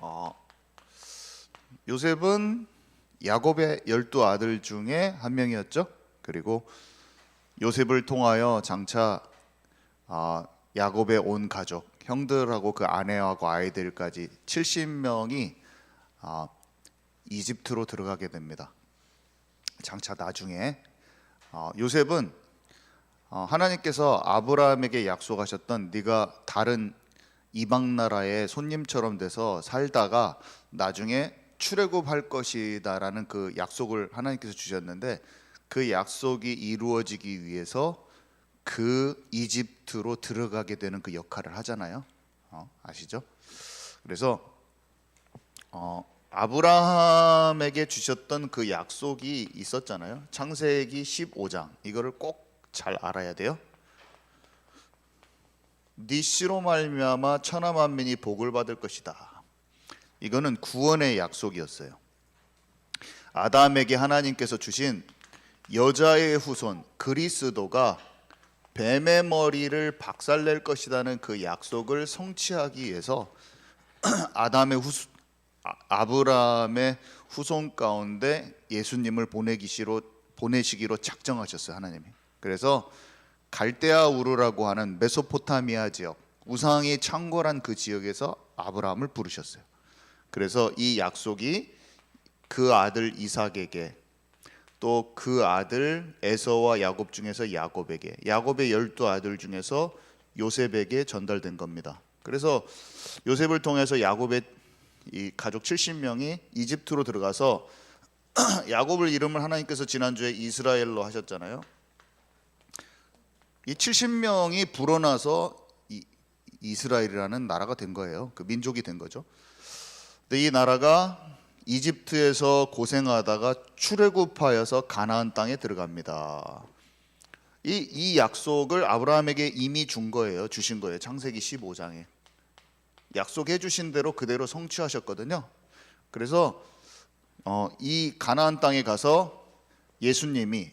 어, 요셉은 야곱의 12아들 중에 한 명이었죠. 그리고 요셉을 통하여 장차 야곱의 온 가족, 형들하고 그 아내하고 아이들까지 70명이 이집트로 들어가게 됩니다. 장차 나중에 요셉은 하나님께서 아브라함에게 약속하셨던 네가 다른 이방 나라의 손님처럼 돼서 살다가 나중에 출애굽할 것이다라는 그 약속을 하나님께서 주셨는데, 그 약속이 이루어지기 위해서 그 이집트로 들어가게 되는 그 역할을 하잖아요. 아시죠? 그래서 아브라함에게 주셨던 그 약속이 있었잖아요. 창세기 15장, 이거를 꼭 잘 알아야 돼요. 네 씨로 말미암아 천하 만민이 복을 받을 것이다. 이거는 구원의 약속이었어요. 아담에게 하나님께서 주신 여자의 후손 그리스도가 뱀의 머리를 박살낼 것이라는 그 약속을 성취하기 위해서 아브라함의 후손 가운데 예수님을 보내시기로 작정하셨어요, 하나님이. 그래서 갈대아 우르라고 하는 메소포타미아 지역, 우상이 창궐한 그 지역에서 아브라함을 부르셨어요. 그래서 이 약속이 그 아들 이삭에게, 또 그 아들 에서와 야곱 중에서 야곱에게, 야곱의 12아들 중에서 요셉에게 전달된 겁니다. 그래서 요셉을 통해서 야곱의 이 가족 70명이 이집트로 들어가서 야곱을 이름을 하나님께서 지난주에 이스라엘로 하셨잖아요. 이 70명이 불어나서 이스라엘이라는 나라가 된 거예요. 그 민족이 된 거죠. 근데 이 나라가 이집트에서 고생하다가 출애굽하여서 가나안 땅에 들어갑니다. 이 약속을 아브라함에게 이미 준 거예요. 주신 거예요. 창세기 15장에 약속해 주신 대로 그대로 성취하셨거든요. 그래서 이 가나안 땅에 가서 예수님이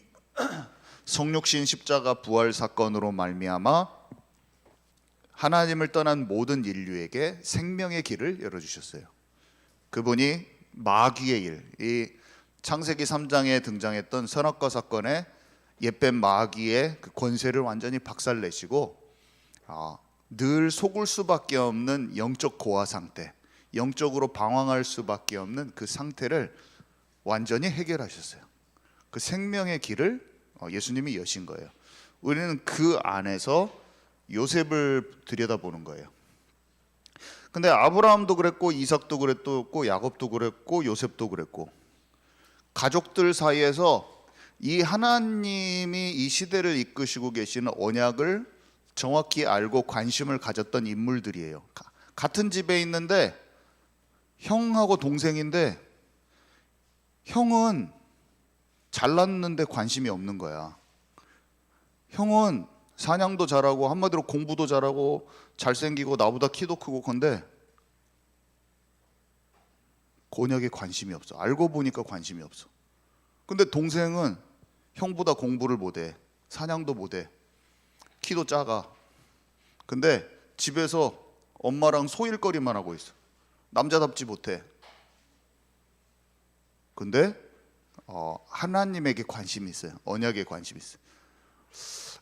성육신 십자가 부활 사건으로 말미암아 하나님을 떠난 모든 인류에게 생명의 길을 열어주셨어요. 그분이 마귀의 일, 이 창세기 3장에 등장했던 선악과 사건의 옛뱀 마귀의 그 권세를 완전히 박살내시고 늘 속을 수밖에 없는 영적 고아 상태, 영적으로 방황할 수밖에 없는 그 상태를 완전히 해결하셨어요. 그 생명의 길을 예수님이 여신 거예요. 우리는 그 안에서 요셉을 들여다보는 거예요. 근데 아브라함도 그랬고, 이삭도 그랬고, 야곱도 그랬고, 요셉도 그랬고, 가족들 사이에서 이 하나님이 이 시대를 이끄시고 계시는 언약을 정확히 알고 관심을 가졌던 인물들이에요. 같은 집에 있는데 형하고 동생인데 형은 잘났는데 관심이 없는 거야. 형은 사냥도 잘하고 한마디로 공부도 잘하고 잘생기고 나보다 키도 크고, 근데 곤약에 관심이 없어. 알고 보니까 관심이 없어. 근데 동생은 형보다 공부를 못해, 사냥도 못해, 키도 작아. 근데 집에서 엄마랑 소일거리만 하고 있어. 남자답지 못해. 근데 하나님에게 관심이 있어요. 언약에 관심이 있어요.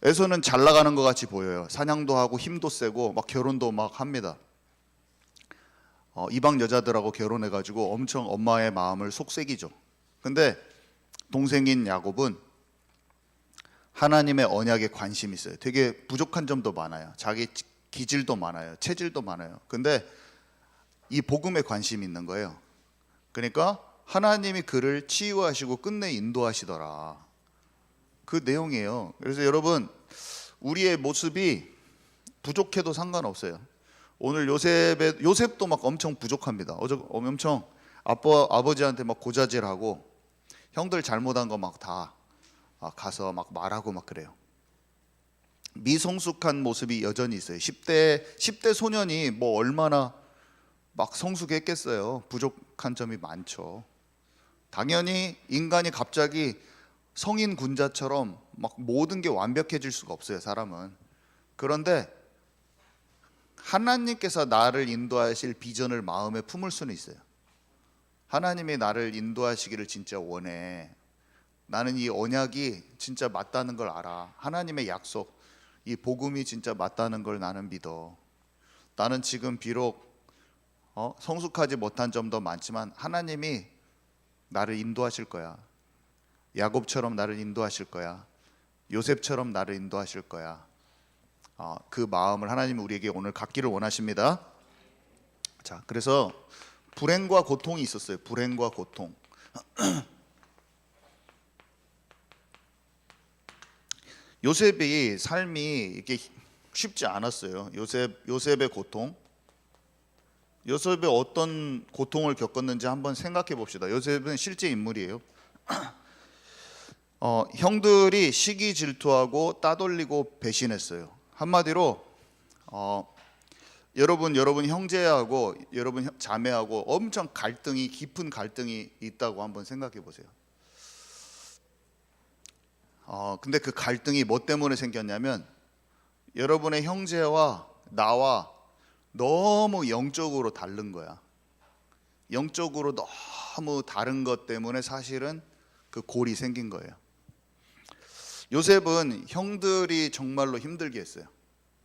에서는 잘 나가는 것 같이 보여요. 사냥도 하고 힘도 세고 막 결혼도 막 합니다. 이방 여자들하고 결혼해가지고 엄청 엄마의 마음을 속삭이죠. 근데 동생인 야곱은 하나님의 언약에 관심이 있어요. 되게 부족한 점도 많아요. 자기 기질도 많아요. 체질도 많아요. 근데 이 복음에 관심이 있는 거예요. 그러니까 하나님이 그를 치유하시고 끝내 인도하시더라. 그 내용이에요. 그래서 여러분, 우리의 모습이 부족해도 상관없어요. 오늘 요셉도 막 엄청 부족합니다. 엄청 아버지한테 막 고자질하고 형들 잘못한 거 막 다 가서 막 말하고 막 그래요. 미성숙한 모습이 여전히 있어요. 10대 소년이 뭐 얼마나 막 성숙했겠어요. 부족한 점이 많죠. 당연히 인간이 갑자기 성인 군자처럼 막 모든 게 완벽해질 수가 없어요, 사람은. 그런데 하나님께서 나를 인도하실 비전을 마음에 품을 수는 있어요. 하나님이 나를 인도하시기를 진짜 원해. 나는 이 언약이 진짜 맞다는 걸 알아. 하나님의 약속, 이 복음이 진짜 맞다는 걸 나는 믿어. 나는 지금 비록 성숙하지 못한 점도 많지만 하나님이 나를 인도하실 거야. 야곱처럼 나를 인도하실 거야. 요셉처럼 나를 인도하실 거야. 그 마음을 하나님이 우리에게 오늘 갖기를 원하십니다. 자, 그래서 불행과 고통이 있었어요. 불행과 고통. 요셉이 삶이 이렇게 쉽지 않았어요. 요셉의 고통. 요셉이 어떤 고통을 겪었는지 한번 생각해 봅시다. 요셉은 실제 인물이에요. 형들이 시기 질투하고 따돌리고 배신했어요. 한마디로 여러분 형제하고 여러분 자매하고 엄청 깊은 갈등이 있다고 한번 생각해 보세요. 근데 그 갈등이 뭐 때문에 생겼냐면 여러분의 형제와 나와 너무 영적으로 다른 거야. 영적으로 너무 다른 것 때문에 사실은 그 골이 생긴 거예요. 요셉은 형들이 정말로 힘들게 했어요.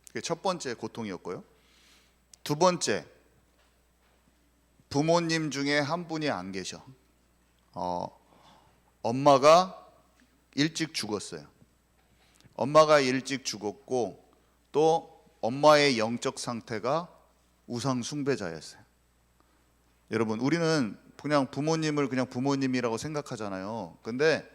그게 첫 번째 고통이었고요. 두 번째, 부모님 중에 한 분이 안 계셔. 엄마가 일찍 죽었어요. 엄마가 일찍 죽었고 또 엄마의 영적 상태가 우상 숭배자였어요. 여러분, 우리는 그냥 부모님을 그냥 부모님이라고 생각하잖아요. 근데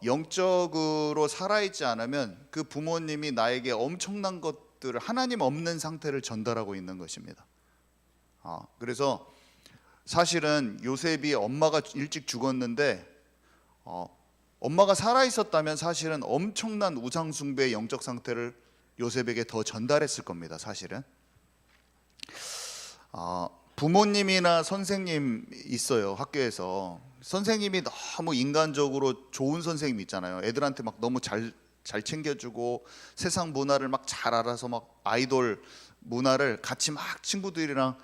영적으로 살아있지 않으면 그 부모님이 나에게 엄청난 것들을, 하나님 없는 상태를 전달하고 있는 것입니다. 그래서 사실은 요셉이 엄마가 일찍 죽었는데 엄마가 살아있었다면 사실은 엄청난 우상숭배의 영적 상태를 요셉에게 더 전달했을 겁니다. 사실은 부모님이나 선생님 있어요. 학교에서 선생님이 너무 인간적으로 좋은 선생님 있잖아요. 애들한테 막 너무 잘 챙겨주고 세상 문화를 막 잘 알아서 막 아이돌 문화를 같이 막 친구들이랑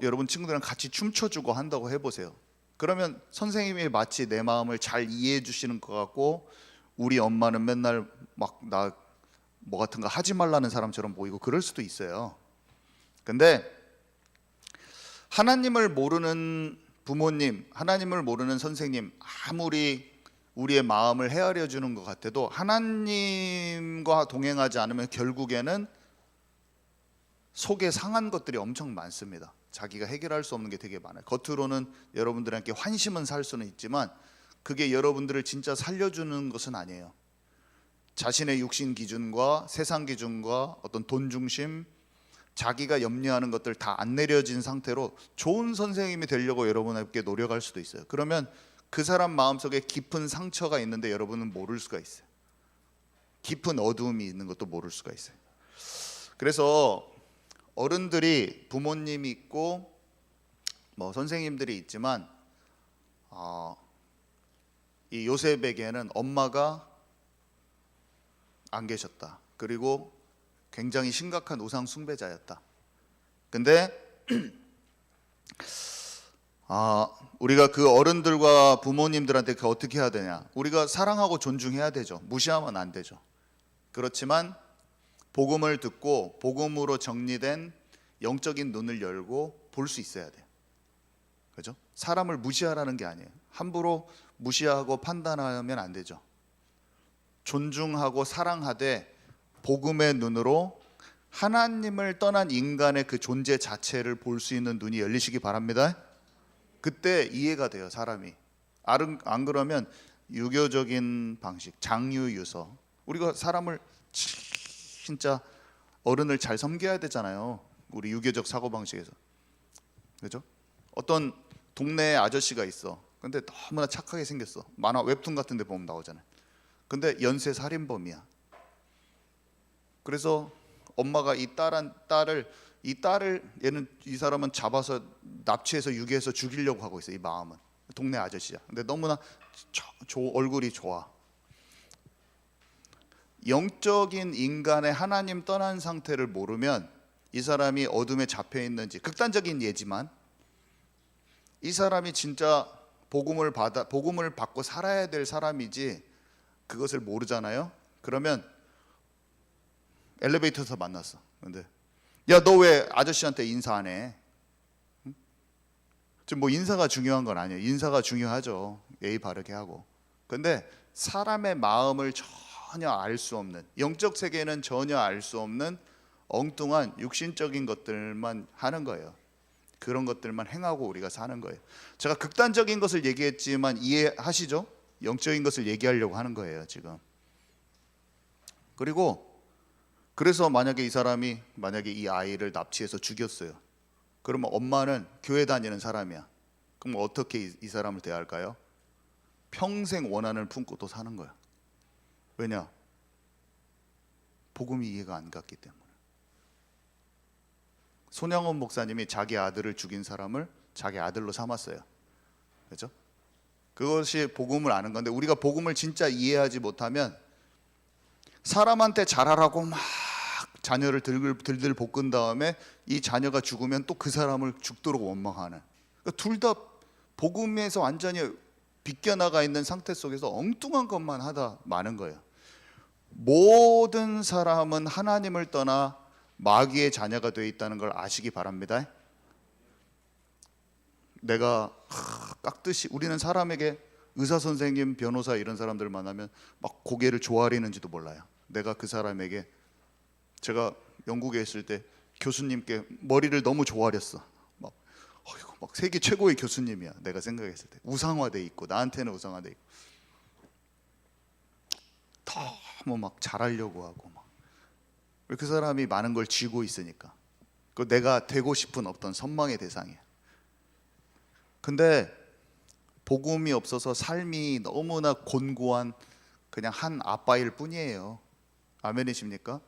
여러분 친구들이랑 같이 춤춰주고 한다고 해보세요. 그러면 선생님이 마치 내 마음을 잘 이해해 주시는 것 같고 우리 엄마는 맨날 막 나 뭐 같은 거 하지 말라는 사람처럼 보이고 그럴 수도 있어요. 근데 하나님을 모르는 부모님, 하나님을 모르는 선생님, 아무리 우리의 마음을 헤아려 주는 것 같아도 하나님과 동행하지 않으면 결국에는 속에 상한 것들이 엄청 많습니다. 자기가 해결할 수 없는 게 되게 많아요. 겉으로는 여러분들에게 환심은 살 수는 있지만 그게 여러분들을 진짜 살려주는 것은 아니에요. 자신의 육신 기준과 세상 기준과 어떤 돈 중심, 자기가 염려하는 것들 다 안 내려진 상태로 좋은 선생님이 되려고 여러분에게 노력할 수도 있어요. 그러면 그 사람 마음속에 깊은 상처가 있는데 여러분은 모를 수가 있어요. 깊은 어두움이 있는 것도 모를 수가 있어요. 그래서 어른들이 부모님이 있고 뭐 선생님들이 있지만 이 요셉에게는 엄마가 안 계셨다. 그리고 굉장히 심각한 우상 숭배자였다. 근데 우리가 그 어른들과 부모님들한테 어떻게 해야 되냐? 우리가 사랑하고 존중해야 되죠. 무시하면 안 되죠. 그렇지만 복음을 듣고 복음으로 정리된 영적인 눈을 열고 볼 수 있어야 돼요. 그죠? 사람을 무시하라는 게 아니에요. 함부로 무시하고 판단하면 안 되죠. 존중하고 사랑하되 복음의 눈으로 하나님을 떠난 인간의 그 존재 자체를 볼 수 있는 눈이 열리시기 바랍니다. 그때 이해가 돼요, 사람이. 안 그러면 유교적인 방식, 장유유서. 우리가 사람을 진짜 어른을 잘 섬겨야 되잖아요. 우리 유교적 사고방식에서. 그죠? 어떤 동네에 아저씨가 있어. 근데 너무나 착하게 생겼어. 만화 웹툰 같은 데 보면 나오잖아요. 근데 연쇄 살인범이야. 그래서 엄마가 이 사람은 잡아서 납치해서 유기해서 죽이려고 하고 있어. 이 마음은 동네 아저씨야. 근데 너무나 얼굴이 좋아. 영적인 인간의 하나님 떠난 상태를 모르면 이 사람이 어둠에 잡혀 있는지, 극단적인 예지만 이 사람이 진짜 복음을 받고 살아야 될 사람이지 그것을 모르잖아요. 그러면 엘리베이터에서 만났어. 근데 야, 너 왜 아저씨한테 인사 안 해? 지금 뭐 인사가 중요한 건 아니에요. 인사가 중요하죠. 예의 바르게 하고. 근데 사람의 마음을 전혀 알 수 없는, 영적 세계는 전혀 알 수 없는 엉뚱한 육신적인 것들만 하는 거예요. 그런 것들만 행하고 우리가 사는 거예요. 제가 극단적인 것을 얘기했지만 이해하시죠? 영적인 것을 얘기하려고 하는 거예요, 지금. 그래서 만약에 이 사람이 이 아이를 납치해서 죽였어요. 그러면 엄마는 교회 다니는 사람이야. 그럼 어떻게 이 사람을 대할까요? 평생 원한을 품고 또 사는 거야. 왜냐? 복음이 이해가 안 갔기 때문에. 손양원 목사님이 자기 아들을 죽인 사람을 자기 아들로 삼았어요. 그렇죠? 그것이 복음을 아는 건데, 우리가 복음을 진짜 이해하지 못하면 사람한테 잘하라고 막 자녀를 들들 볶은 다음에 이 자녀가 죽으면 또 그 사람을 죽도록 원망하는, 그러니까 둘 다 복음에서 완전히 빗겨나가 있는 상태 속에서 엉뚱한 것만 하다 마는 거예요. 모든 사람은 하나님을 떠나 마귀의 자녀가 되어 있다는 걸 아시기 바랍니다. 내가 깍듯이, 우리는 사람에게 의사 선생님, 변호사 이런 사람들을 만나면 막 고개를 조아리는지도 몰라요. 내가 그 사람에게, 제가 영국에 있을 때 교수님께 머리를 너무 조아렸어. 막 세계 최고의 교수님이야. 내가 생각했을 때 우상화돼 있고, 나한테는 우상화돼 있고, 너무 막 잘하려고 하고 막. 그 사람이 많은 걸 쥐고 있으니까. 그 내가 되고 싶은 어떤 선망의 대상이야. 근데 복음이 없어서 삶이 너무나 곤고한 그냥 한 아빠일 뿐이에요. 아멘이십니까?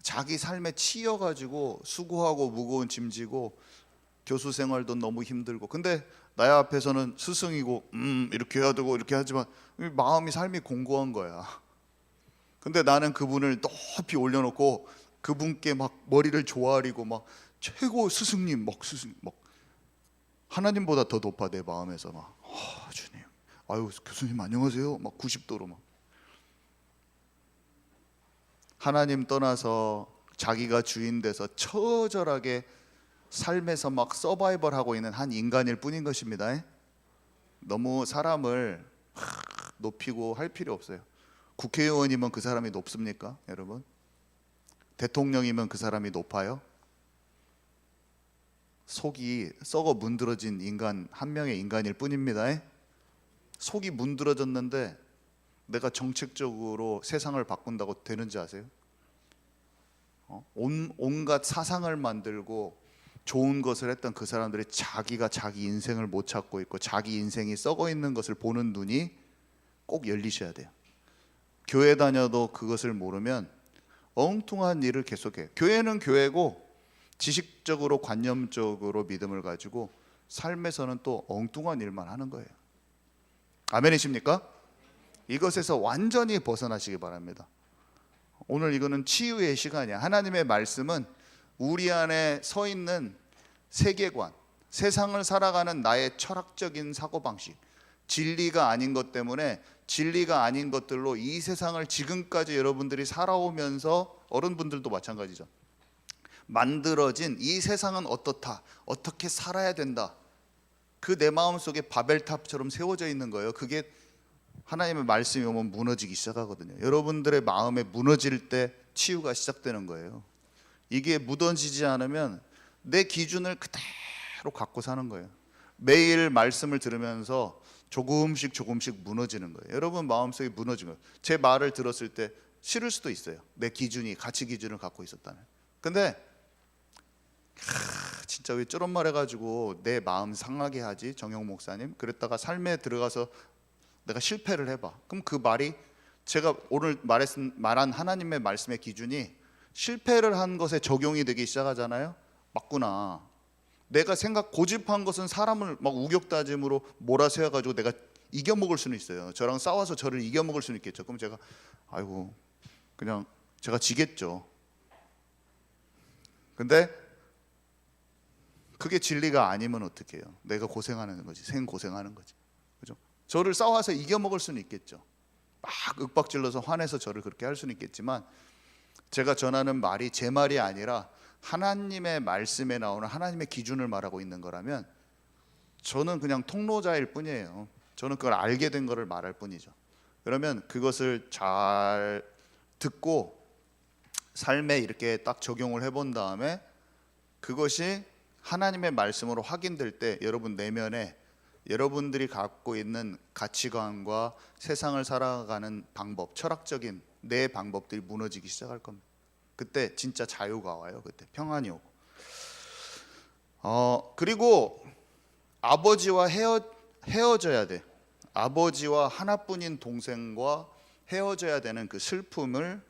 자기 삶에 치여가지고 수고하고 무거운 짐 지고 교수 생활도 너무 힘들고, 근데 나의 앞에서는 스승이고 이렇게 해야 되고 이렇게 하지만 마음이, 삶이 공고한 거야. 근데 나는 그분을 높이 올려놓고 그분께 막 머리를 조아리고 막 최고 스승님 막 하나님보다 더 높아 내 마음에서 막 주님, 아유 교수님 안녕하세요 막 90도로 막. 하나님 떠나서 자기가 주인 돼서 처절하게 삶에서 막 서바이벌하고 있는 한 인간일 뿐인 것입니다. 너무 사람을 높이고 할 필요 없어요. 국회의원이면 그 사람이 높습니까, 여러분? 대통령이면 그 사람이 높아요? 속이 썩어 문드러진 인간, 한 명의 인간일 뿐입니다. 속이 문드러졌는데 내가 정책적으로 세상을 바꾼다고 되는지 아세요? 온갖 사상을 만들고 좋은 것을 했던 그 사람들이 자기가 자기 인생을 못 찾고 있고 자기 인생이 썩어 있는 것을 보는 눈이 꼭 열리셔야 돼요. 교회 다녀도 그것을 모르면 엉뚱한 일을 계속해요. 교회는 교회고 지식적으로 관념적으로 믿음을 가지고 삶에서는 또 엉뚱한 일만 하는 거예요. 아멘이십니까? 이것에서 완전히 벗어나시기 바랍니다. 오늘 이거는 치유의 시간이야. 하나님의 말씀은 우리 안에 서 있는 세계관, 세상을 살아가는 나의 철학적인 사고방식, 진리가 아닌 것 때문에 진리가 아닌 것들로 이 세상을 지금까지 여러분들이 살아오면서, 어른분들도 마찬가지죠, 만들어진 이 세상은 어떻다, 어떻게 살아야 된다, 그 내 마음속에 바벨탑처럼 세워져 있는 거예요. 그게 하나님의 말씀이 오면 무너지기 시작하거든요. 여러분들의 마음에 무너질 때 치유가 시작되는 거예요. 이게 무너지지 않으면 내 기준을 그대로 갖고 사는 거예요. 매일 말씀을 들으면서 조금씩 무너지는 거예요. 여러분 마음속에 무너진 거예요. 제 말을 들었을 때 싫을 수도 있어요. 내 기준이, 가치 기준을 갖고 있었다면. 근데 진짜 왜 저런 말 해가지고 내 마음 상하게 하지, 정영 목사님? 그랬다가 삶에 들어가서 내가 실패를 해봐. 그럼 그 말이, 제가 오늘 말한 하나님의 말씀의 기준이 실패를 한 것에 적용이 되기 시작하잖아요. 맞구나. 내가 고집한 것은 사람을 막 우격다짐으로 몰아세워가지고 내가 이겨먹을 수는 있어요. 저랑 싸워서 저를 이겨먹을 수는 있겠죠. 그럼 제가 아이고 그냥 제가 지겠죠. 근데 그게 진리가 아니면 어떡해요? 내가 고생하는 거지. 생고생하는 거지. 그죠? 저를 싸워서 이겨먹을 수는 있겠죠. 막 윽박질러서 화내서 저를 그렇게 할 수는 있겠지만, 제가 전하는 말이 제 말이 아니라 하나님의 말씀에 나오는 하나님의 기준을 말하고 있는 거라면 저는 그냥 통로자일 뿐이에요. 저는 그걸 알게 된 거를 말할 뿐이죠. 그러면 그것을 잘 듣고 삶에 이렇게 딱 적용을 해본 다음에 그것이 하나님의 말씀으로 확인될 때 여러분 내면에 여러분들이 갖고 있는 가치관과 세상을 살아가는 방법, 철학적인 내 방법들이 무너지기 시작할 겁니다. 그때 진짜 자유가 와요. 그때 평안이 오고. 그리고 아버지와 헤어져야 돼. 아버지와 하나뿐인 동생과 헤어져야 되는 그 슬픔을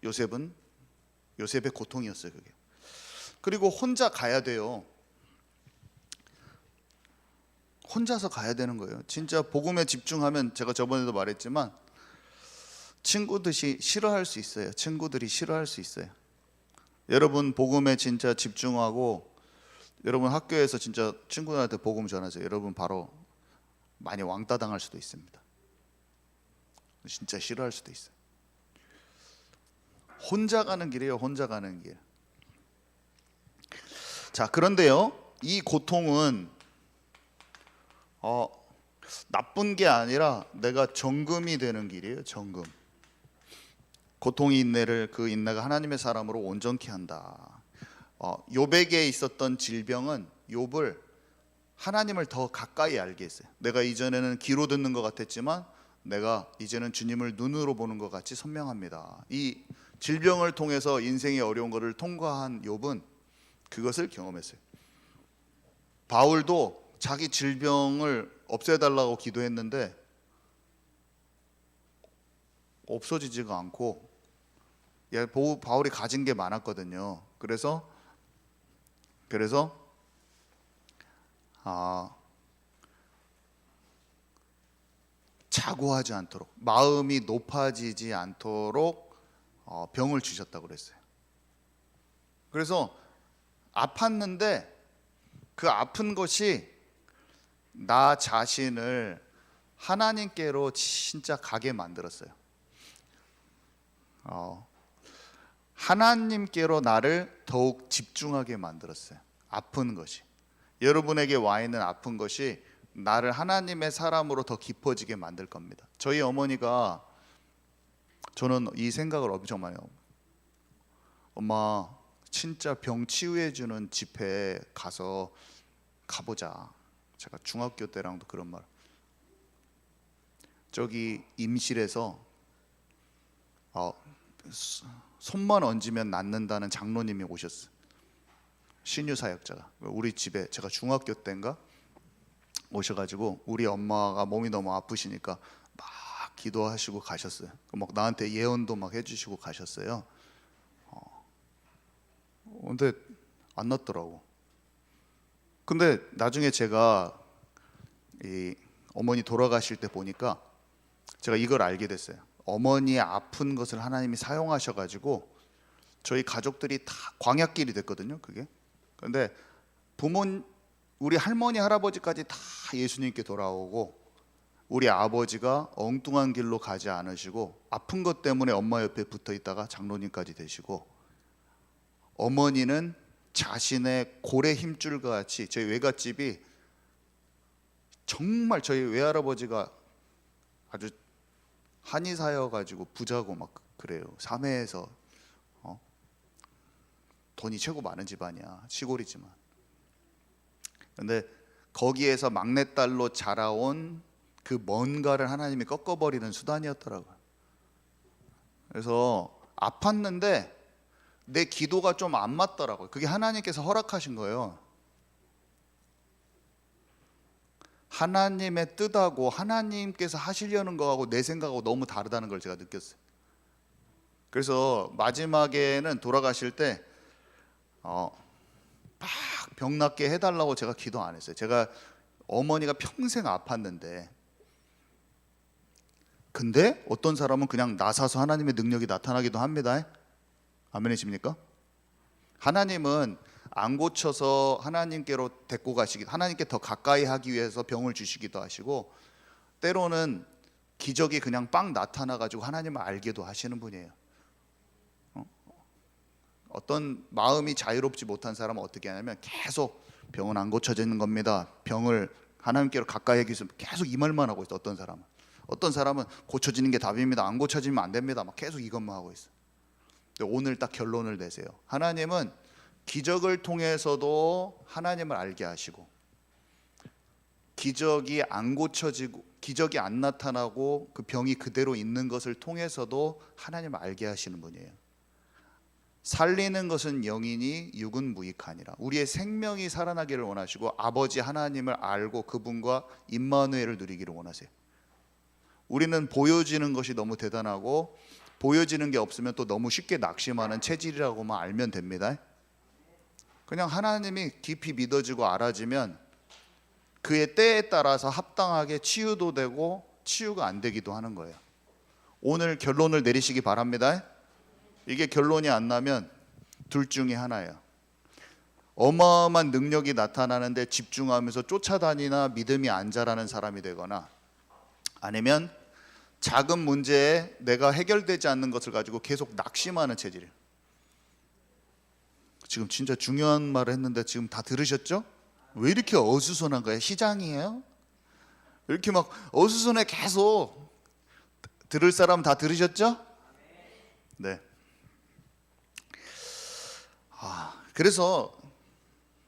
요셉의 고통이었어요. 그게. 그리고 혼자 가야 돼요. 혼자서 가야 되는 거예요. 진짜 복음에 집중하면 제가 저번에도 말했지만 친구들이 싫어할 수 있어요. 친구들이 싫어할 수 있어요. 여러분 복음에 진짜 집중하고 여러분 학교에서 진짜 친구들한테 복음 전하세요. 여러분 바로 많이 왕따 당할 수도 있습니다. 진짜 싫어할 수도 있어요. 혼자 가는 길이에요. 혼자 가는 길. 자, 그런데요, 이 고통은 나쁜 게 아니라 내가 정금이 되는 길이에요. 정금. 고통이 인내를 그 인내가 하나님의 사람으로 온전케 한다. 욥에게 있었던 질병은 욥을 하나님을 더 가까이 알게 했어요. 내가 이전에는 귀로 듣는 것 같았지만 내가 이제는 주님을 눈으로 보는 것 같이 선명합니다. 이 질병을 통해서 인생의 어려운 것을 통과한 욥은 그것을 경험했어요. 바울도 자기 질병을 없애달라고 기도했는데 없어지지가 않고, 바울이 가진 게 많았거든요. 그래서 자고하지 않도록, 마음이 높아지지 않도록 병을 주셨다고 그랬어요. 그래서 아팠는데 그 아픈 것이 나 자신을 하나님께로 진짜 가게 만들었어요. 하나님께로 나를 더욱 집중하게 만들었어요. 아픈 것이, 여러분에게 와 있는 아픈 것이 나를 하나님의 사람으로 더 깊어지게 만들 겁니다. 저희 어머니가, 저는 이 생각을 엄청 많이 해요. 엄마 진짜 병 치유해 주는 집회에 가보자. 제가 중학교 때랑도 그런 말. 저기 임실에서 손만 얹으면 낫는다는 장로님이 오셨어요. 신유 사역자가 우리 집에, 제가 중학교 때인가 오셔가지고 우리 엄마가 몸이 너무 아프시니까 막 기도하시고 가셨어요. 막 나한테 예언도 막 해주시고 가셨어요. 근데 안 낫더라고. 근데 나중에 제가 이 어머니 돌아가실 때 보니까 제가 이걸 알게 됐어요. 어머니의 아픈 것을 하나님이 사용하셔가지고 저희 가족들이 다 광야길이 됐거든요. 그게. 근데 우리 할머니 할아버지까지 다 예수님께 돌아오고, 우리 아버지가 엉뚱한 길로 가지 않으시고 아픈 것 때문에 엄마 옆에 붙어 있다가 장로님까지 되시고, 어머니는 자신의 고래 힘줄과 같이, 저희 외갓집이 정말 저희 외할아버지가 아주 한의사여가지고 부자고 막 그래요. 사매에서 돈이 최고 많은 집안이야. 시골이지만. 근데 거기에서 막내딸로 자라온 그 뭔가를 하나님이 꺾어버리는 수단이었더라고요. 그래서 아팠는데 내 기도가 좀 안 맞더라고요. 그게 하나님께서 허락하신 거예요. 하나님의 뜻하고 하나님께서 하시려는 거하고 내 생각하고 너무 다르다는 걸 제가 느꼈어요. 그래서 마지막에는 돌아가실 때 막 병 낫게 해달라고 제가 기도 안 했어요. 제가 어머니가 평생 아팠는데 근데 어떤 사람은 그냥 나서서 하나님의 능력이 나타나기도 합니다. 아멘이십니까? 하나님은 안 고쳐서 하나님께로 데리고 가시기, 하나님께 더 가까이 하기 위해서 병을 주시기도 하시고, 때로는 기적이 그냥 빵 나타나 가지고 하나님을 알게도 하시는 분이에요. 어떤 마음이 자유롭지 못한 사람은 어떻게 하냐면 계속 병은 안 고쳐지는 겁니다, 병을 하나님께로 가까이 하기 위해서 계속 이 말만 하고 있어. 어떤 사람은 고쳐지는 게 답입니다, 안 고쳐지면 안 됩니다, 막 계속 이것만 하고 있어. 근데 오늘 딱 결론을 내세요. 하나님은 기적을 통해서도 하나님을 알게 하시고, 기적이 안 고쳐지고 기적이 안 나타나고 그 병이 그대로 있는 것을 통해서도 하나님을 알게 하시는 분이에요. 살리는 것은 영이니 육은 무익하니라. 우리의 생명이 살아나기를 원하시고 아버지 하나님을 알고 그분과 임마누엘을 누리기를 원하세요. 우리는 보여지는 것이 너무 대단하고 보여지는 게 없으면 또 너무 쉽게 낙심하는 체질이라고만 알면 됩니다. 그냥 하나님이 깊이 믿어지고 알아지면 그의 때에 따라서 합당하게 치유도 되고 치유가 안 되기도 하는 거예요. 오늘 결론을 내리시기 바랍니다. 이게 결론이 안 나면 둘 중에 하나예요. 어마어마한 능력이 나타나는데 집중하면서 쫓아다니나 믿음이 안 자라는 사람이 되거나, 아니면 작은 문제에 내가 해결되지 않는 것을 가지고 계속 낙심하는 체질이에요. 지금 진짜 중요한 말을 했는데 지금 다 들으셨죠? 왜 이렇게 어수선한 거예요? 시장이에요? 이렇게 막 어수선해. 계속 들을 사람 다 들으셨죠? 네. 그래서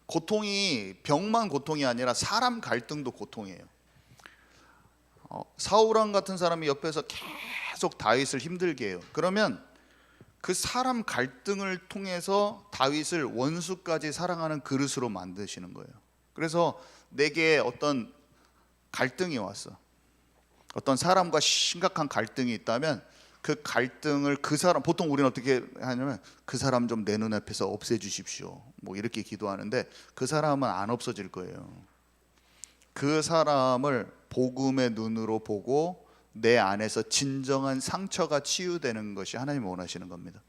고통이 병만 고통이 아니라 사람 갈등도 고통이에요. 사울왕 같은 사람이 옆에서 계속 다윗을 힘들게 해요. 그러면 그 사람 갈등을 통해서 다윗을 원수까지 사랑하는 그릇으로 만드시는 거예요. 그래서 내게 어떤 갈등이 왔어, 어떤 사람과 심각한 갈등이 있다면 그 갈등을 그 사람, 보통 우리는 어떻게 하냐면 그 사람 좀 내 눈앞에서 없애주십시오 뭐 이렇게 기도하는데, 그 사람은 안 없어질 거예요. 그 사람을 복음의 눈으로 보고 내 안에서 진정한 상처가 치유되는 것이 하나님이 원하시는 겁니다.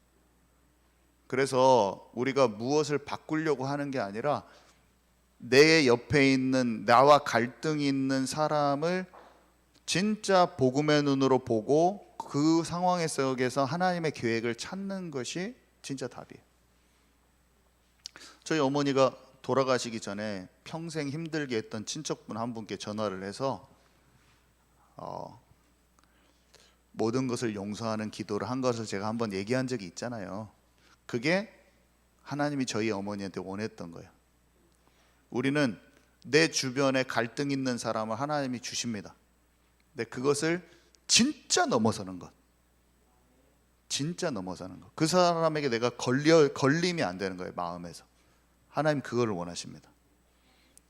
그래서 우리가 무엇을 바꾸려고 하는 게 아니라 내 옆에 있는 나와 갈등이 있는 사람을 진짜 복음의 눈으로 보고 그 상황 속에서 하나님의 계획을 찾는 것이 진짜 답이에요. 저희 어머니가 돌아가시기 전에 평생 힘들게 했던 친척분 한 분께 전화를 해서 모든 것을 용서하는 기도를 한 것을 제가 한번 얘기한 적이 있잖아요. 그게 하나님이 저희 어머니한테 원했던 거예요. 우리는 내 주변에 갈등 있는 사람을 하나님이 주십니다. 근데 그것을 진짜 넘어서는 것, 진짜 넘어서는 것, 그 사람에게 내가 걸림이 안 되는 거예요. 마음에서 하나님 그거를 원하십니다.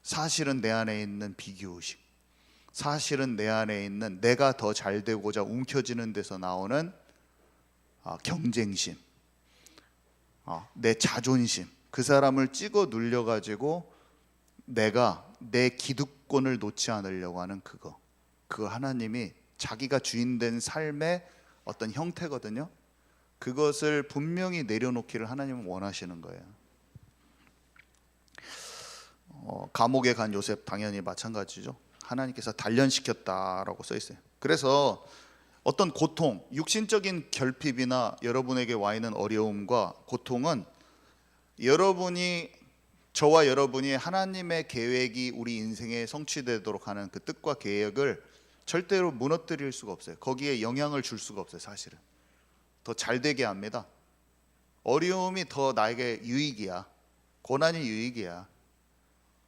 사실은 내 안에 있는 비교의식, 사실은 내 안에 있는 내가 더 잘 되고자 움켜쥐는 데서 나오는 경쟁심, 내 자존심, 그 사람을 찍어 눌려가지고 내가 내 기득권을 놓지 않으려고 하는 그거 하나님이 자기가 주인된 삶의 어떤 형태거든요. 그것을 분명히 내려놓기를 하나님은 원하시는 거예요. 감옥에 간 요셉 당연히 마찬가지죠. 하나님께서 단련시켰다라고 써 있어요. 그래서 어떤 고통, 육신적인 결핍이나 여러분에게 와 있는 어려움과 고통은 저와 여러분이 하나님의 계획이 우리 인생에 성취되도록 하는 그 뜻과 계획을 절대로 무너뜨릴 수가 없어요. 거기에 영향을 줄 수가 없어요. 사실은 더 잘 되게 합니다. 어려움이 더 나에게 유익이야. 고난이 유익이야.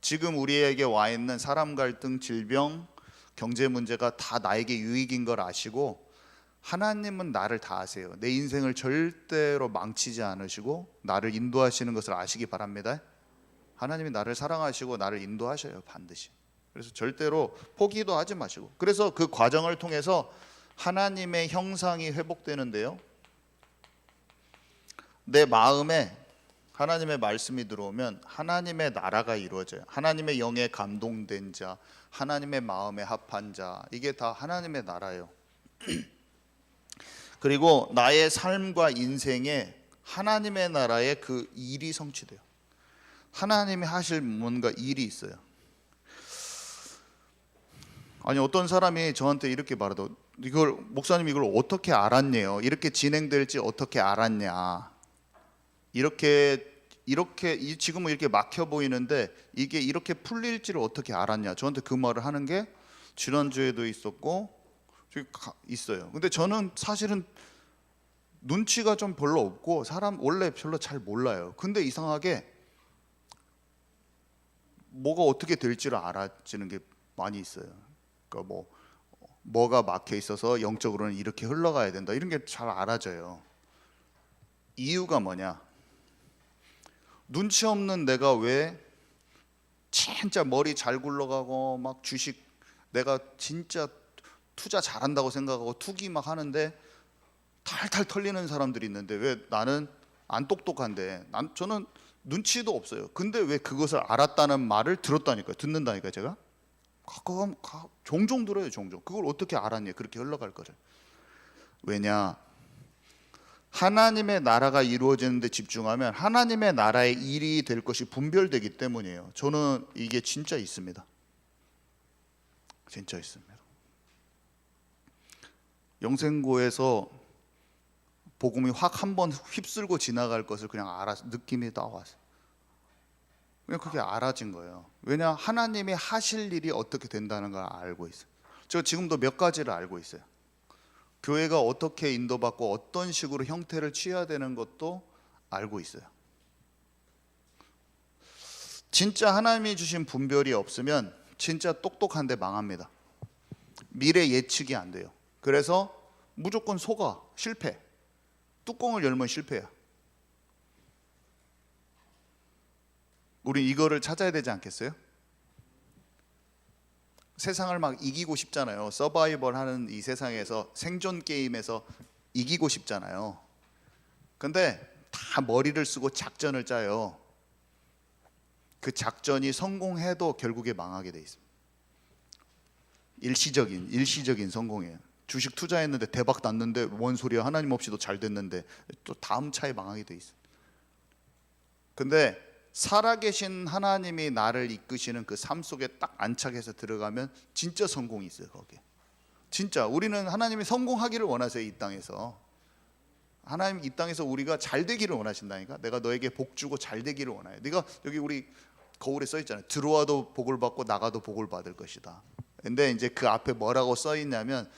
지금 우리에게 와 있는 사람 갈등, 질병, 경제 문제가 다 나에게 유익인 걸 아시고, 하나님은 나를 다 아세요. 내 인생을 절대로 망치지 않으시고 나를 인도하시는 것을 아시기 바랍니다. 하나님이 나를 사랑하시고 나를 인도하셔요, 반드시. 그래서 절대로 포기도 하지 마시고, 그래서 그 과정을 통해서 하나님의 형상이 회복되는데요, 내 마음에 하나님의 말씀이 들어오면 하나님의 나라가 이루어져요. 하나님의 영에 감동된 자, 하나님의 마음에 합한 자, 이게 다 하나님의 나라예요. 그리고 나의 삶과 인생에 하나님의 나라의 그 일이 성취돼요. 하나님이 하실 뭔가 일이 있어요. 아니 어떤 사람이 저한테 이렇게 말하더, 이걸 목사님 이걸 어떻게 알았네요? 이렇게 진행될지 어떻게 알았냐? 이렇게 지금은 이렇게 막혀 보이는데 이게 이렇게 풀릴지를 어떻게 알았냐? 저한테 그 말을 하는 게 지난주에도 있었고 있어요. 근데 저는 사실은 눈치가 좀 별로 없고 사람 원래 별로 잘 몰라요. 근데 이상하게 뭐가 어떻게 될지를 알아지는 게 많이 있어요. 그러니까 뭐가 막혀 있어서 영적으로는 이렇게 흘러가야 된다, 이런 게 잘 알아져요. 이유가 뭐냐? 눈치 없는 내가 왜 진짜 머리 잘 굴러가고 막 주식 내가 진짜 투자 잘한다고 생각하고 투기 막 하는데 탈탈 털리는 사람들이 있는데 왜 나는 안 똑똑한데 저는 눈치도 없어요. 근데 왜 그것을 알았다는 말을 들었다니까요. 듣는다니까요. 제가 가끔 종종 들어요. 종종. 그걸 어떻게 알았냐, 그렇게 흘러갈 거를. 왜냐, 하나님의 나라가 이루어지는 데 집중하면 하나님의 나라의 일이 될 것이 분별되기 때문이에요. 저는 이게 진짜 있습니다. 진짜 있습니다. 영생고에서 복음이 확 한번 휩쓸고 지나갈 것을 그냥 느낌이 나왔어요. 그냥 그게 알아진 거예요. 왜냐, 하나님이 하실 일이 어떻게 된다는 걸 알고 있어요. 저 지금도 몇 가지를 알고 있어요. 교회가 어떻게 인도받고 어떤 식으로 형태를 취해야 되는 것도 알고 있어요. 진짜 하나님이 주신 분별이 없으면 진짜 똑똑한데 망합니다. 미래 예측이 안 돼요. 그래서 무조건 속아, 실패. 뚜껑을 열면 실패야. 우리 이거를 찾아야 되지 않겠어요? 세상을 막 이기고 싶잖아요. 서바이벌 하는 이 세상에서, 생존 게임에서 이기고 싶잖아요. 근데 다 머리를 쓰고 작전을 짜요. 그 작전이 성공해도 결국에 망하게 돼 있습니다. 일시적인 성공이에요. 주식 투자했는데 대박 났는데 뭔 소리야, 하나님 없이도 잘 됐는데 또 다음 차에 망하게 돼 있어요. 근데 살아계신 하나님이 나를 이끄시는 그 삶 속에 딱 안착해서 들어가면 진짜 성공이 있어요. 거기에 진짜 우리는 하나님이 성공하기를 원하세요. 이 땅에서 하나님 이 땅에서 우리가 잘 되기를 원하신다니까. 내가 너에게 복 주고 잘 되기를 원해요. 네가 여기 우리 거울에 써 있잖아요. 들어와도 복을 받고 나가도 복을 받을 것이다. 근데 이제 그 앞에 뭐라고 써 있냐면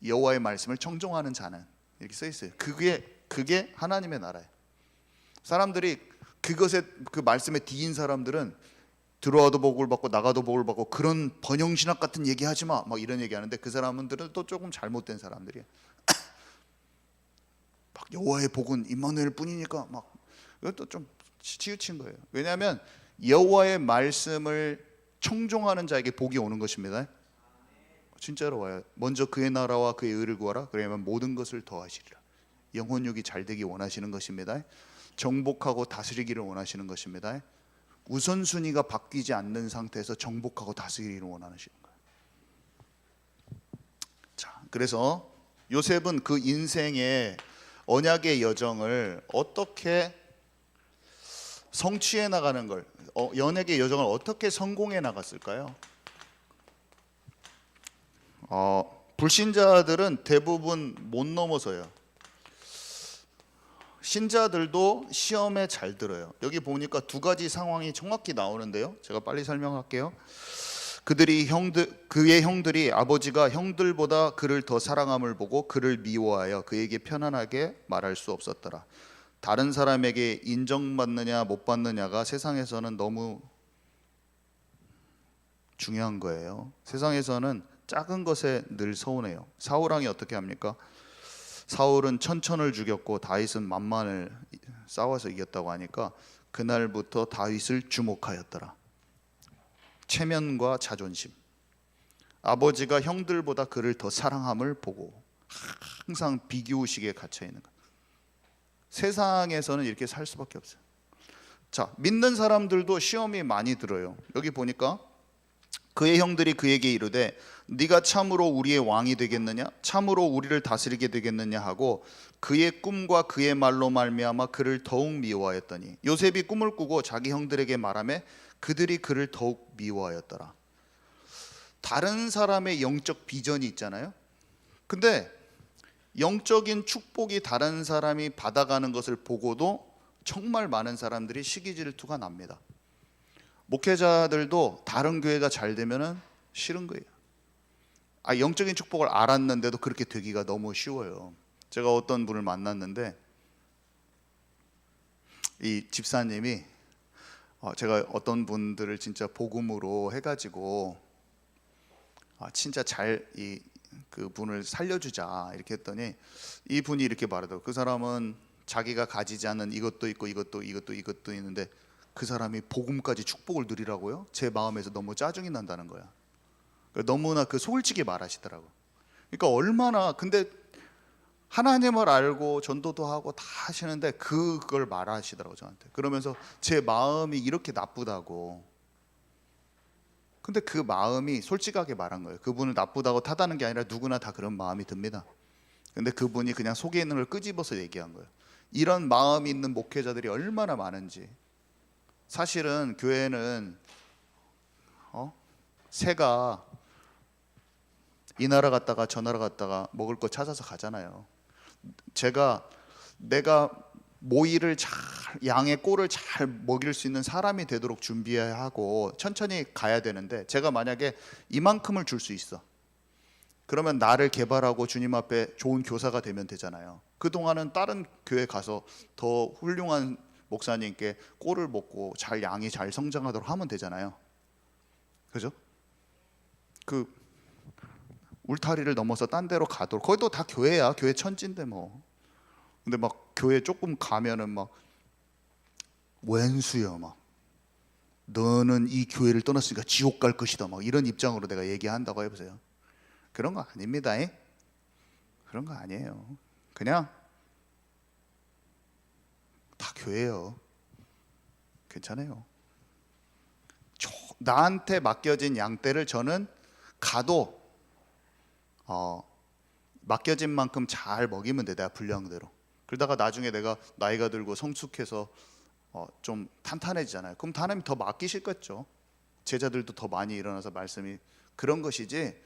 여호와의 말씀을 청종하는 자는, 이렇게 써 있어요. 그게 하나님의 나라예요. 사람들이 그것에, 그 말씀에 뒤인 사람들은 들어와도 복을 받고 나가도 복을 받고 그런 번영신학 같은 얘기 하지 마, 막 이런 얘기 하는데 그 사람들은 또 조금 잘못된 사람들이에요. 막 여호와의 복은 임마누엘 뿐이니까 막 이것도 좀 치우친 거예요. 왜냐하면 여호와의 말씀을 청종하는 자에게 복이 오는 것입니다. 진짜로 와요. 먼저 그의 나라와 그의 의를 구하라, 그러면 모든 것을 더하시리라. 영혼육이 잘 되기 원하시는 것입니다. 정복하고 다스리기를 원하시는 것입니다. 우선순위가 바뀌지 않는 상태에서 정복하고 다스리기를 원하시는 거예요. 자, 그래서 요셉은 그 인생의 언약의 여정을 어떻게 성취해 나가는 걸, 언약의 여정을 어떻게 성공해 나갔을까요? 불신자들은 대부분 못 넘어서요. 신자들도 시험에 잘 들어요. 여기 보니까 두 가지 상황이 정확히 나오는데요. 제가 빨리 설명할게요. 그의 형들이 아버지가 형들보다 그를 더 사랑함을 보고 그를 미워하여 그에게 편안하게 말할 수 없었더라. 다른 사람에게 인정받느냐 못 받느냐가 세상에서는 너무 중요한 거예요. 세상에서는 작은 것에 늘 서운해요. 사울 왕이 어떻게 합니까? 사울은 천천을 죽였고 다윗은 만만을 싸워서 이겼다고 하니까 그날부터 다윗을 주목하였더라. 체면과 자존심. 아버지가 형들보다 그를 더 사랑함을 보고 항상 비교의식에 갇혀 있는 것. 세상에서는 이렇게 살 수밖에 없어요. 자, 믿는 사람들도 시험이 많이 들어요. 여기 보니까 그의 형들이 그에게 이르되 네가 참으로 우리의 왕이 되겠느냐 참으로 우리를 다스리게 되겠느냐 하고 그의 꿈과 그의 말로 말미암아 그를 더욱 미워하였더니 요셉이 꿈을 꾸고 자기 형들에게 말하며 그들이 그를 더욱 미워하였더라. 다른 사람의 영적 비전이 있잖아요. 근데 영적인 축복이 다른 사람이 받아가는 것을 보고도 정말 많은 사람들이 시기 질투가 납니다. 목회자들도 다른 교회가 잘 되면은 싫은 거예요. 영적인 축복을 알았는데도 그렇게 되기가 너무 쉬워요. 제가 어떤 분을 만났는데 이 집사님이 제가 어떤 분들을 진짜 복음으로 해가지고 진짜 잘 그 분을 살려주자 이렇게 했더니 이 분이 이렇게 말하더라고요. 그 사람은 자기가 가지지 않은 이것도 있고 이것도 있는데 그 사람이 복음까지 축복을 누리라고요? 제 마음에서 너무 짜증이 난다는 거야. 너무나 솔직히 말하시더라고. 그러니까 얼마나 근데 하나님을 알고 전도도 하고 다 하시는데 그걸 말하시더라고 저한테. 그러면서 제 마음이 이렇게 나쁘다고. 근데 그 마음이 솔직하게 말한 거예요. 그분을 나쁘다고 타다는 게 아니라 누구나 다 그런 마음이 듭니다. 근데 그분이 그냥 속에 있는 걸 끄집어서 얘기한 거예요. 이런 마음이 있는 목회자들이 얼마나 많은지. 사실은 교회는 새가 이 나라 갔다가 저 나라 갔다가 먹을 거 찾아서 가잖아요. 내가 모이를 양의 꼴을 잘 먹일 수 있는 사람이 되도록 준비해야 하고 천천히 가야 되는데 제가 만약에 이만큼을 줄 수 있어. 그러면 나를 개발하고 주님 앞에 좋은 교사가 되면 되잖아요. 그동안은 다른 교회 가서 더 훌륭한 목사님께 꼴을 먹고 양이 잘 성장하도록 하면 되잖아요. 그죠? 그 울타리를 넘어서 딴 데로 가도록. 거기도 다 교회야. 교회 천지인데 뭐. 근데 막 교회 조금 가면은 막 왼수야 막 너는 이 교회를 떠났으니까 지옥 갈 것이다 막 이런 입장으로 내가 얘기한다고 해보세요. 그런 거 아닙니다. 그런 거 아니에요. 그냥 다 교회예요. 괜찮아요. 나한테 맡겨진 양떼를 저는 가도 맡겨진 만큼 잘 먹이면 돼. 내가 분량대로. 그러다가 나중에 내가 나이가 들고 성숙해서 좀 탄탄해지잖아요. 그럼 하나님이 더 맡기실겠죠. 제자들도 더 많이 일어나서 말씀이 그런 것이지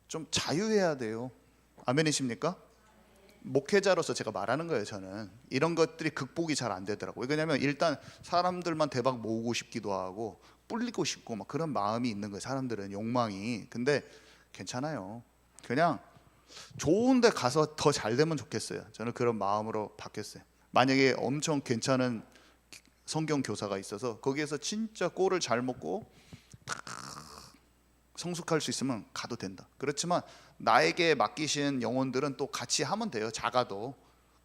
좀 자유해야 돼요. 아멘이십니까? 목회자로서 제가 말하는 거예요. 저는 이런 것들이 극복이 잘 안 되더라고요. 왜냐하면 일단 사람들만 대박 모으고 싶기도 하고 뿔리고 싶고 막 그런 마음이 있는 거예요. 사람들은 욕망이. 근데 괜찮아요. 그냥 좋은 데 가서 더 잘 되면 좋겠어요. 저는 그런 마음으로 바뀌었어요. 만약에 엄청 괜찮은 성경 교사가 있어서 거기에서 진짜 꼴을 잘 먹고 성숙할 수 있으면 가도 된다. 그렇지만 나에게 맡기신 영혼들은 또 같이 하면 돼요. 작아도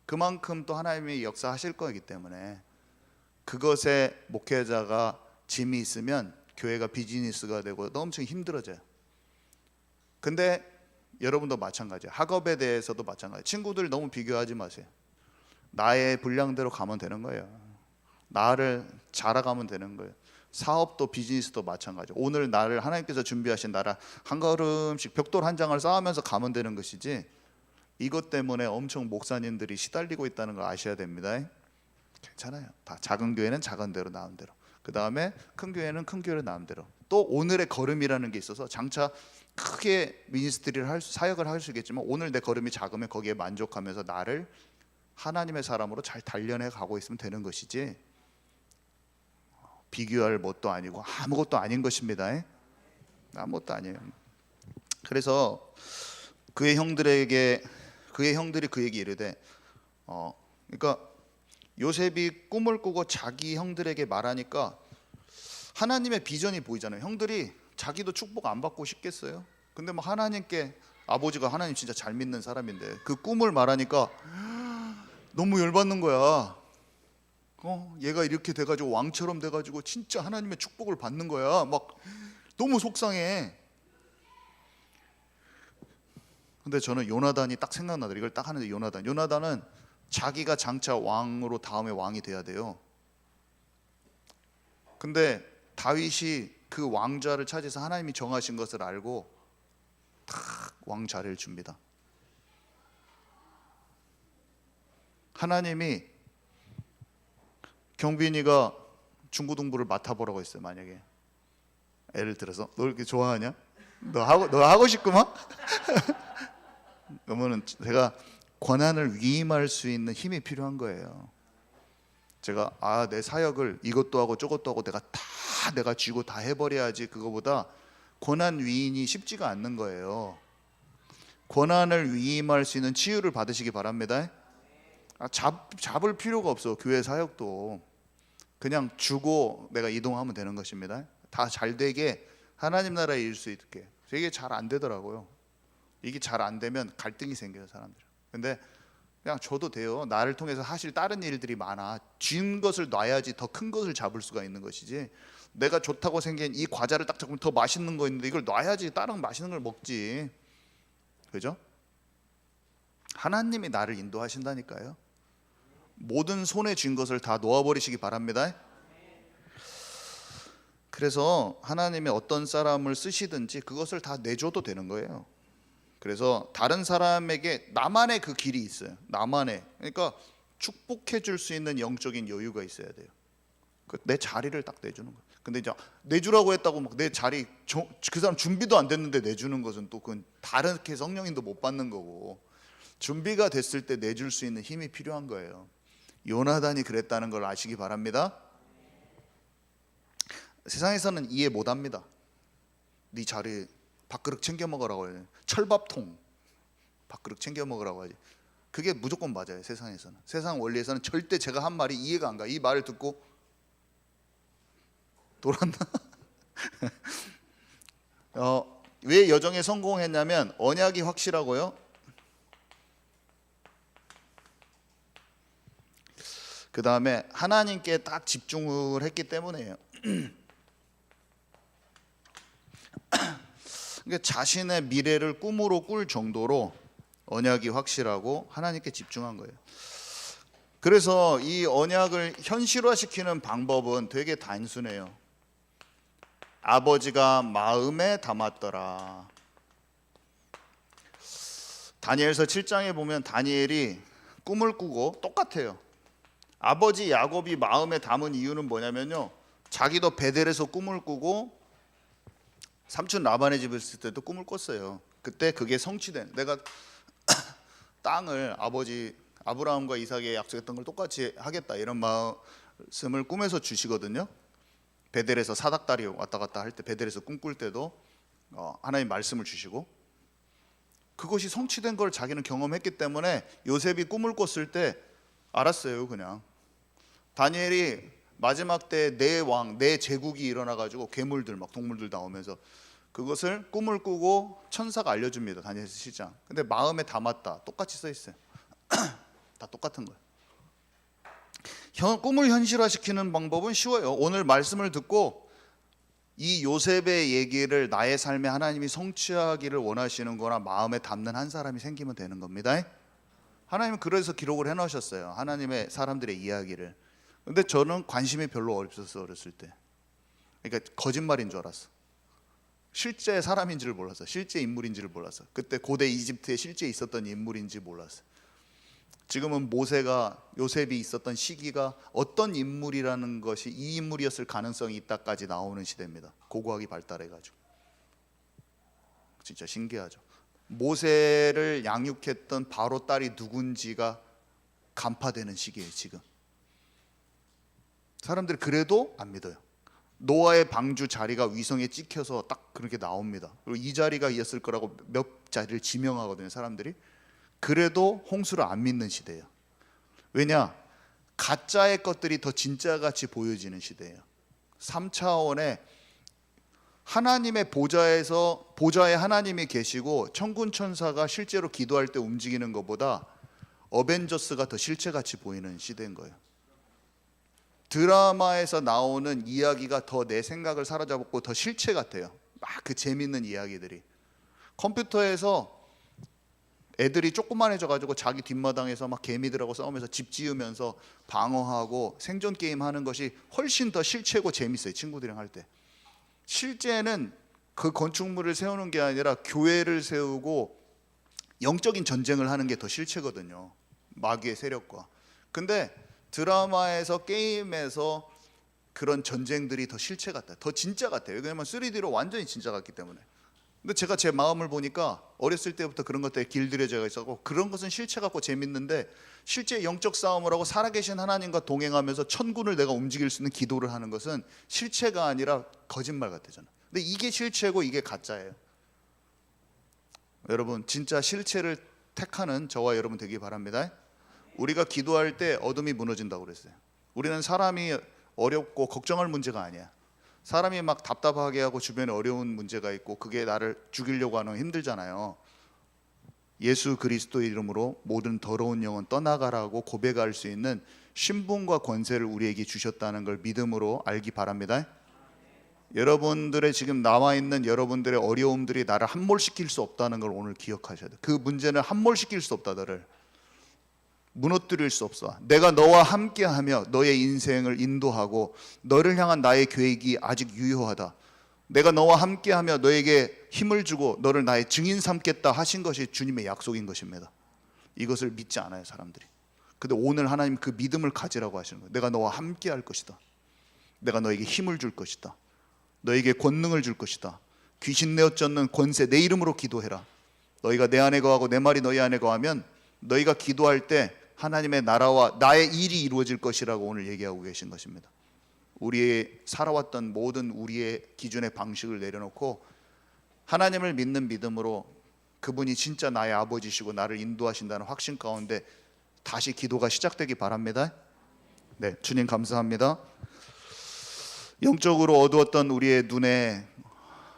그만큼 또 하나님이 역사하실 거기 때문에 그것에 목회자가 짐이 있으면 교회가 비즈니스가 되고 엄청 힘들어져요. 근데 여러분도 마찬가지예요. 학업에 대해서도 마찬가지예요. 친구들 너무 비교하지 마세요. 나의 분량대로 가면 되는 거예요. 나를 자라가면 되는 거예요. 사업도 비즈니스도 마찬가지예요. 오늘 나를 하나님께서 준비하신 나라 한 걸음씩 벽돌 한 장을 쌓으면서 가면 되는 것이지 이것 때문에 엄청 목사님들이 시달리고 있다는 걸 아셔야 됩니다. 괜찮아요. 다 작은 교회는 작은 대로 나온 대로. 그 다음에 큰 교회는 큰 교회로 나온 대로. 또 오늘의 걸음이라는 게 있어서 장차 크게 미니스트리를 사역을 할 수 있겠지만 오늘 내 걸음이 작으면 거기에 만족하면서 나를 하나님의 사람으로 잘 단련해 가고 있으면 되는 것이지 비교할 것도 아니고 아무것도 아닌 것입니다. 아무것도 아니에요. 그래서 그의 형들이 그에게 이르되 그러니까 요셉이 꿈을 꾸고 자기 형들에게 말하니까 하나님의 비전이 보이잖아요. 형들이 자기도 축복 안 받고 싶겠어요? 근데 막 하나님께 아버지가 하나님 진짜 잘 믿는 사람인데 그 꿈을 말하니까 너무 열받는 거야. 얘가 이렇게 돼가지고 왕처럼 돼가지고 진짜 하나님의 축복을 받는 거야. 막 너무 속상해. 근데 저는 요나단이 딱 생각나더라고요. 이걸 딱 하는데 요나단은 자기가 장차 왕으로 다음에 왕이 돼야 돼요. 근데 다윗이 그 왕좌를 차지해서 하나님이 정하신 것을 알고 탁 왕좌를 줍니다. 하나님이 경빈이가 중고등부를 맡아보라고 했어요. 만약에 예를 들어서 너 이렇게 좋아하냐? 너 하고 싶구만? 그러면은 제가 권한을 위임할 수 있는 힘이 필요한 거예요. 제가 내 사역을 이것도 하고 저것도 하고 내가 쥐고 다 해버려야지, 그거보다 권한 위임이 쉽지가 않는 거예요. 권한을 위임할 수 있는 치유를 받으시기 바랍니다. 잡을 필요가 없어. 교회 사역도 그냥 주고 내가 이동하면 되는 것입니다. 다 잘 되게 하나님 나라에 이룰 수 있게. 되게 잘 안 되더라고요. 이게 잘 안 되면 갈등이 생겨요, 사람들. 근데 그냥 줘도 돼요. 나를 통해서 사실 다른 일들이 많아. 쥔 것을 놔야지 더 큰 것을 잡을 수가 있는 것이지, 내가 좋다고 생긴 이 과자를 딱 잡으면 더 맛있는 거 있는데 이걸 놔야지 다른 맛있는 걸 먹지. 그죠? 하나님이 나를 인도하신다니까요. 모든 손에 쥔 것을 다 놓아버리시기 바랍니다. 그래서 하나님이 어떤 사람을 쓰시든지 그것을 다 내줘도 되는 거예요. 그래서 다른 사람에게 나만의 그 길이 있어요. 나만의. 그러니까 축복해 줄 수 있는 영적인 여유가 있어야 돼요. 내 자리를 딱 내주는 거예요. 근데 이제 내주라고 했다고 막 내 자리, 그 사람 준비도 안 됐는데 내주는 것은 또 그건 다르게 성령님도 못 받는 거고, 준비가 됐을 때 내줄 수 있는 힘이 필요한 거예요. 요나단이 그랬다는 걸 아시기 바랍니다. 세상에서는 이해 못 합니다. 네 자리 밥그릇 챙겨 먹으라고 해요. 철밥통 밥그릇 챙겨 먹으라고 하지. 그게 무조건 맞아요. 세상에서는. 세상 원리에서는 절대 제가 한 말이 이해가 안 가. 이 말을 듣고 돌았나? 왜 여정에 성공했냐면 언약이 확실하고요. 그 다음에 하나님께 딱 집중을 했기 때문에요. 그러니까 자신의 미래를 꿈으로 꿀 정도로 언약이 확실하고 하나님께 집중한 거예요. 그래서 이 언약을 현실화시키는 방법은 되게 단순해요. 아버지가 마음에 담았더라. 다니엘서 7장에 보면 다니엘이 꿈을 꾸고 똑같아요. 아버지 야곱이 마음에 담은 이유는 뭐냐면요, 자기도 베델에서 꿈을 꾸고 삼촌 라반의 집에 있을 때도 꿈을 꿨어요. 그때 그게 성취된, 내가 땅을 아버지 아브라함과 이삭에 약속했던 걸 똑같이 하겠다, 이런 말씀을 꿈에서 주시거든요. 베델에서 사닥다리 왔다 갔다 할 때, 베델에서 꿈꿀 때도 하나님 말씀을 주시고, 그것이 성취된 걸 자기는 경험했기 때문에 요셉이 꿈을 꿨을 때 알았어요. 그냥 다니엘이 마지막 때 내 왕, 내 제국이 일어나가지고 괴물들 막 동물들 나오면서 그것을 꿈을 꾸고 천사가 알려줍니다. 다니엘서 7장. 근데 마음에 담았다, 똑같이 써 있어요. 다 똑같은 거예요. 꿈을 현실화시키는 방법은 쉬워요. 오늘 말씀을 듣고 이 요셉의 얘기를 나의 삶에 하나님이 성취하기를 원하시는 거나 마음에 담는 한 사람이 생기면 되는 겁니다. 하나님은 그래서 기록을 해놓으셨어요. 하나님의 사람들의 이야기를. 근데 저는 관심이 별로 없었어, 어렸을 때. 그러니까 거짓말인 줄 알았어. 실제 사람인지를 몰랐어. 실제 인물인지를 몰랐어. 그때 고대 이집트에 실제 있었던 인물인지 몰랐어. 지금은 모세가, 요셉이 있었던 시기가 어떤 인물이라는 것이 이 인물이었을 가능성이 있다까지 나오는 시대입니다. 고고학이 발달해가지고. 진짜 신기하죠. 모세를 양육했던 바로 딸이 누군지가 간파되는 시기예요. 지금 사람들이 그래도 안 믿어요. 노아의 방주 자리가 위성에 찍혀서 딱 그렇게 나옵니다. 그리고 이 자리가 있었을 거라고 몇 자리를 지명하거든요, 사람들이. 그래도 홍수를 안 믿는 시대예요. 왜냐? 가짜의 것들이 더 진짜같이 보여지는 시대예요. 3차원의 하나님의 보좌에 하나님이 계시고 천군 천사가 실제로 기도할 때 움직이는 것보다 어벤져스가 더 실체같이 보이는 시대인 거예요. 드라마에서 나오는 이야기가 더 내 생각을 사로잡고 더 실체 같아요. 막 그 재밌는 이야기들이. 컴퓨터에서 애들이 조그만해져가지고 자기 뒷마당에서 막 개미들하고 싸우면서 집 지으면서 방어하고 생존 게임 하는 것이 훨씬 더 실체고 재밌어요, 친구들이랑 할 때. 실제는 그 건축물을 세우는 게 아니라 교회를 세우고 영적인 전쟁을 하는 게 더 실체거든요. 마귀의 세력과. 근데 드라마에서, 게임에서 그런 전쟁들이 더 실체 같아요. 더 진짜 같아요. 왜냐면 3D로 완전히 진짜 같기 때문에. 근데 제가 제 마음을 보니까 어렸을 때부터 그런 것들에 길들여져 있었고, 그런 것은 실체 같고 재밌는데, 실제 영적 싸움을 하고 살아계신 하나님과 동행하면서 천군을 내가 움직일 수 있는 기도를 하는 것은 실체가 아니라 거짓말 같아잖아요. 근데 이게 실체고 이게 가짜예요. 여러분, 진짜 실체를 택하는 저와 여러분 되기 바랍니다. 우리가 기도할 때 어둠이 무너진다고 그랬어요. 우리는 사람이 어렵고 걱정할 문제가 아니야. 사람이 막 답답하게 하고 주변에 어려운 문제가 있고 그게 나를 죽이려고 하는 건 힘들잖아요. 예수 그리스도의 이름으로 모든 더러운 영은 떠나가라고 고백할 수 있는 신분과 권세를 우리에게 주셨다는 걸 믿음으로 알기 바랍니다. 여러분들의 지금 남아있는 여러분들의 어려움들이 나를 함몰시킬 수 없다는 걸 오늘 기억하셔야 돼요. 그 문제는 함몰시킬 수 없다. 너를 무너뜨릴 수 없어. 내가 너와 함께하며 너의 인생을 인도하고 너를 향한 나의 계획이 아직 유효하다. 내가 너와 함께하며 너에게 힘을 주고 너를 나의 증인 삼겠다 하신 것이 주님의 약속인 것입니다. 이것을 믿지 않아요, 사람들이. 근데 오늘 하나님 그 믿음을 가지라고 하시는 거예요. 내가 너와 함께할 것이다. 내가 너에게 힘을 줄 것이다. 너에게 권능을 줄 것이다. 귀신 내어 쫓는 권세 내 이름으로 기도해라. 너희가 내 안에 거하고 내 말이 너희 안에 거하면 너희가 기도할 때 하나님의 나라와 나의 일이 이루어질 것이라고 오늘 얘기하고 계신 것입니다. 우리의 살아왔던 모든 우리의 기준의 방식을 내려놓고 하나님을 믿는 믿음으로 그분이 진짜 나의 아버지시고 나를 인도하신다는 확신 가운데 다시 기도가 시작되기 바랍니다. 네, 주님 감사합니다. 영적으로 어두웠던 우리의 눈에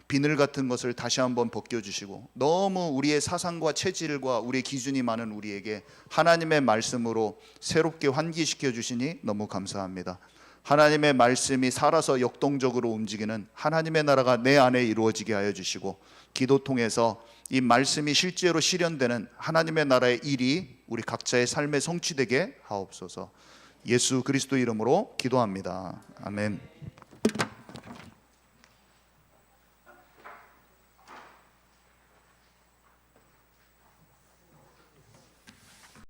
비늘 같은 것을 다시 한번 벗겨주시고 너무 우리의 사상과 체질과 우리의 기준이 많은 우리에게 하나님의 말씀으로 새롭게 환기시켜 주시니 너무 감사합니다. 하나님의 말씀이 살아서 역동적으로 움직이는 하나님의 나라가 내 안에 이루어지게 하여 주시고 기도 통해서 이 말씀이 실제로 실현되는 하나님의 나라의 일이 우리 각자의 삶에 성취되게 하옵소서. 예수 그리스도 이름으로 기도합니다. 아멘.